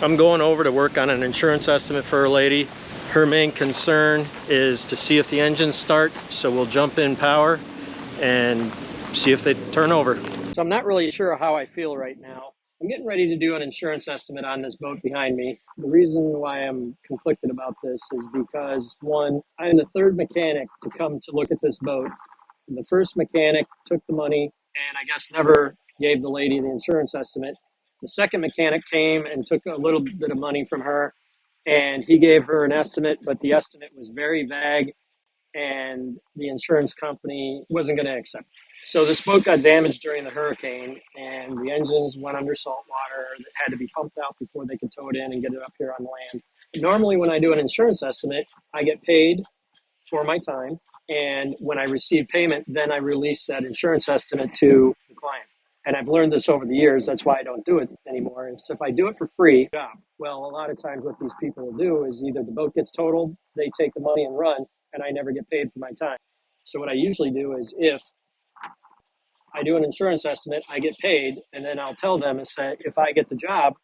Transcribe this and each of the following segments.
I'm going over to work on an insurance estimate for a lady. Her main concern is to see if the engines start, so we'll jump in power and see if they turn over. So I'm not really sure how I feel right now. I'm getting ready to do an insurance estimate on this boat behind me. The reason why I'm conflicted about this is because, one, I'm the third mechanic to come to look at this boat. The first mechanic took the money and I guess never gave the lady the insurance estimate. The second mechanic came and took a little bit of money from her, and he gave her an estimate, but the estimate was very vague and the insurance company wasn't going to accept it. So this boat got damaged during the hurricane and the engines went under salt water that had to be pumped out before they could tow it in and get it up here on land. Normally when I do an insurance estimate, I get paid for my time, and when I receive payment, then I release that insurance estimate to the client. And I've learned this over the years. That's why I don't do it anymore. So if I do it for free, well, a lot of times what these people will do is either the boat gets totaled, they take the money and run, and I never get paid for my time. So what I usually do is if I do an insurance estimate, I get paid, and then I'll tell them and say, if I get the job,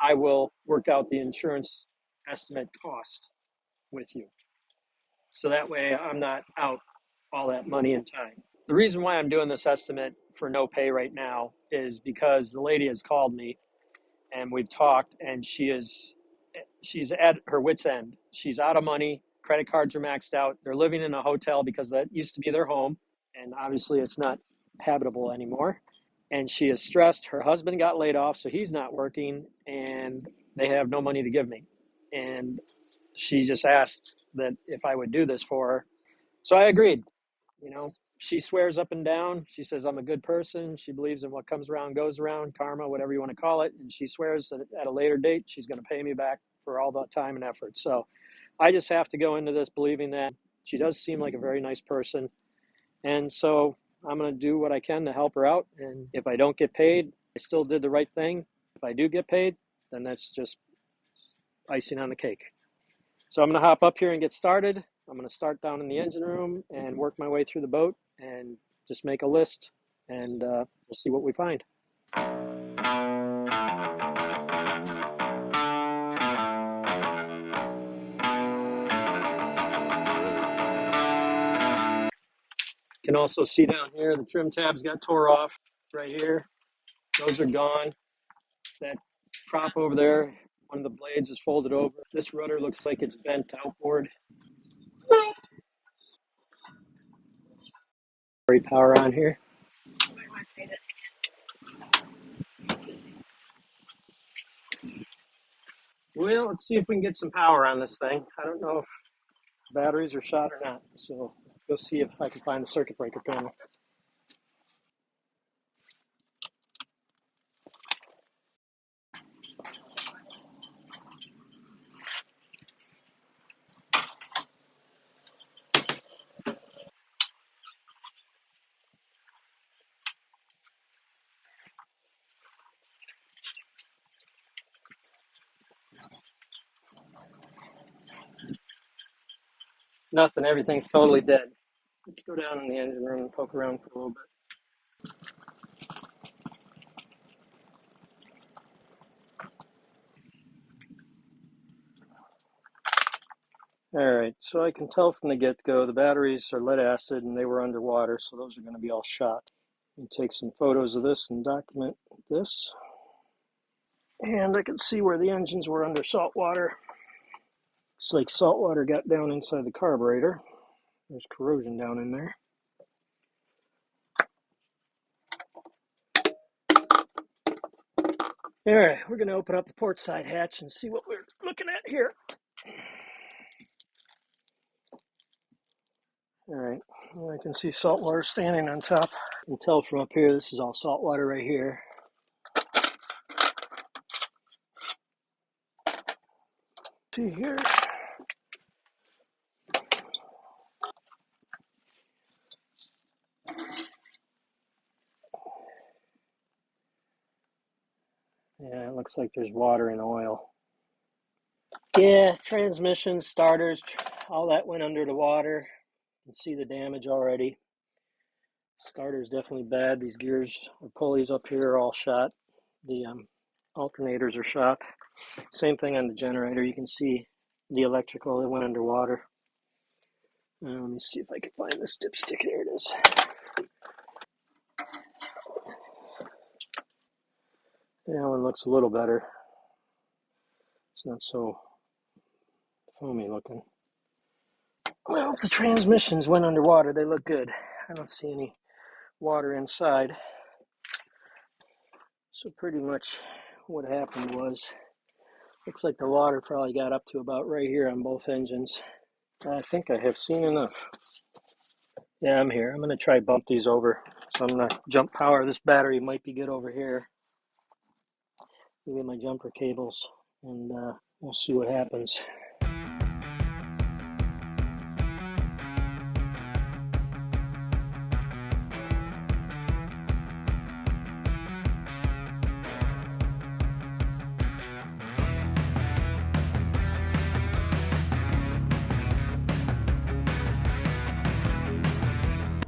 I will work out the insurance estimate cost with you. So that way I'm not out all that money and time. The reason why I'm doing this estimate for no pay right now is because the lady has called me and we've talked, and she's at her wit's end. She's out of money. Credit cards are maxed out. They're living in a hotel because that used to be their home, and obviously it's not habitable anymore. And she is stressed. Her husband got laid off, so he's not working, and they have no money to give me. And she just asked that if I would do this for her. So I agreed. You know, she swears up and down. She says I'm a good person. She believes in what comes around goes around, karma, whatever you want to call it. And she swears that at a later date, she's going to pay me back for all the time and effort. So I just have to go into this believing that she does seem like a very nice person. And so I'm going to do what I can to help her out. And if I don't get paid, I still did the right thing. If I do get paid, then that's just icing on the cake. So I'm going to hop up here and get started. I'm going to start down in the engine room and work my way through the boat and just make a list, and we'll see what we find. You can also see down here the trim tabs got tore off right here. Those are gone. That prop over there, one of the blades is folded over. This rudder looks like it's bent outboard. Power on here. Well, let's see if we can get some power on this thing. I don't know if batteries are shot or not, so go see if I can find the circuit breaker panel. Nothing, everything's totally dead. Let's go down in the engine room and poke around for a little bit. Alright, so I can tell from the get-go the batteries are lead acid and they were underwater, so those are going to be all shot. And take some photos of this and document this. And I can see where the engines were under salt water. It's like salt water got down inside the carburetor. There's corrosion down in there. Alright, we're going to open up the port side hatch and see what we're looking at here. Alright, well, I can see salt water standing on top. You can tell from up here, this is all salt water right here. See here. Yeah, it looks like there's water and oil. Yeah, transmission, starters, all that went under the water. You can see the damage already. Starter's definitely bad. These gears or pulleys up here are all shot. The alternators are shot. Same thing on the generator. You can see the electrical, it went underwater. Let me see if I can find this dipstick. There it is. That one looks a little better. It's not so foamy looking. Well, if the transmissions went underwater, they look good. I don't see any water inside. So pretty much what happened was, looks like the water probably got up to about right here on both engines. I think I have seen enough. Yeah, I'm here. I'm going to try bump these over. So I'm going to jump power. This battery might be good over here. Look at my jumper cables, and we'll see what happens.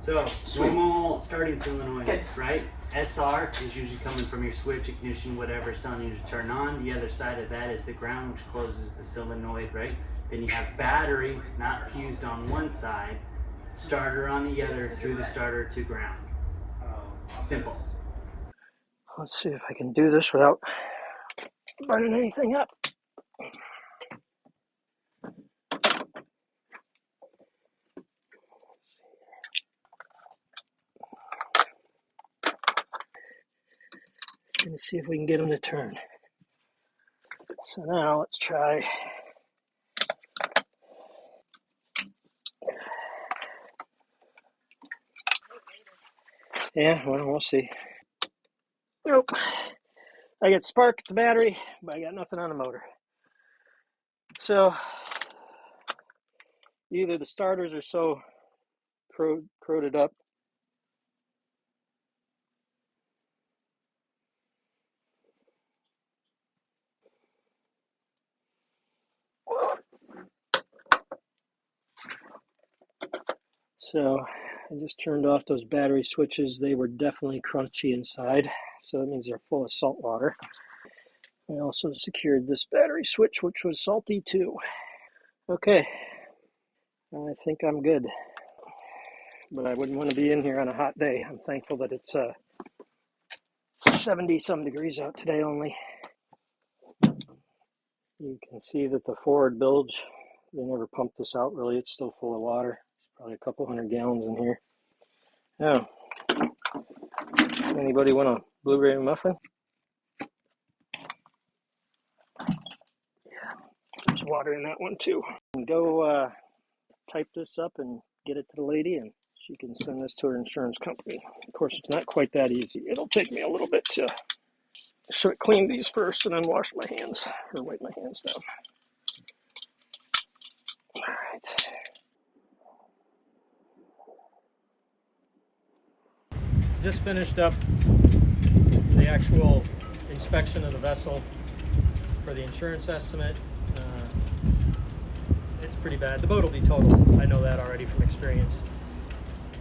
So, normal starting solenoids, right? SR is usually coming from your switch, ignition, whatever, it's telling you to turn on. The other side of that is the ground, which closes the solenoid, right? Then you have battery, not fused on one side, starter on the other, through the starter to ground. Simple. Let's see if I can do this without burning anything up. Gonna see if we can get them to turn. So now let's try. Yeah, well, we'll see. Nope. I got spark at the battery, but I got nothing on the motor. So either the starters are so corroded up, so I just turned off those battery switches. They were definitely crunchy inside, so that means they're full of salt water. I also secured this battery switch, which was salty too. Okay, I think I'm good, but I wouldn't want to be in here on a hot day. I'm thankful that it's 70 some degrees out today only. You can see that the forward bilge, they never pumped this out really. It's still full of water. There's probably a couple 100 gallons in here. Yeah. Anybody want a blueberry muffin? Yeah, there's water in that one too. And go type this up and get it to the lady, and she can send this to her insurance company. Of course, it's not quite that easy. It'll take me a little bit to clean these first and then wash my hands, or wipe my hands down. All right. Just finished up the actual inspection of the vessel for the insurance estimate. It's pretty bad. The boat will be totaled. I know that already from experience.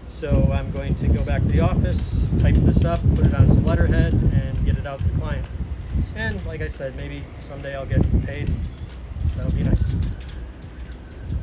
So I'm going to go back to the office, type this up, put it on some letterhead, and get it out to the client. And like I said, maybe someday I'll get paid. That'll be nice.